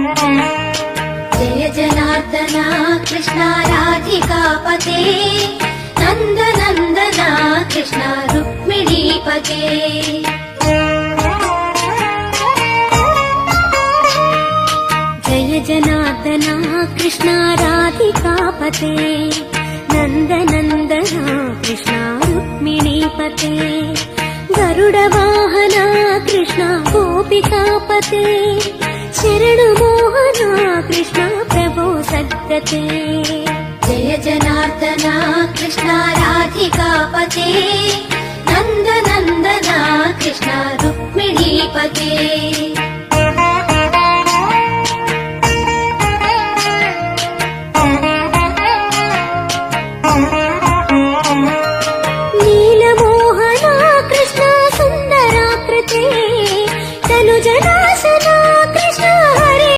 जय जनार्दना कृष्णा राधिकापते नन्दनन्दना कृष्णा रुक्मिणीपते जय जनार्दना कृष्णा राधिकापते नन्दनन्दना कृष्णा रुक्मिणीपते गरुडवाहना कृष्णा गोपिकापते शरणु मोहना कृष्णा प्रभो सद्गते जय जनार्दना कृष्णा राधिकापते नन्दनन्दना कृष्णा रुक्मिणीपते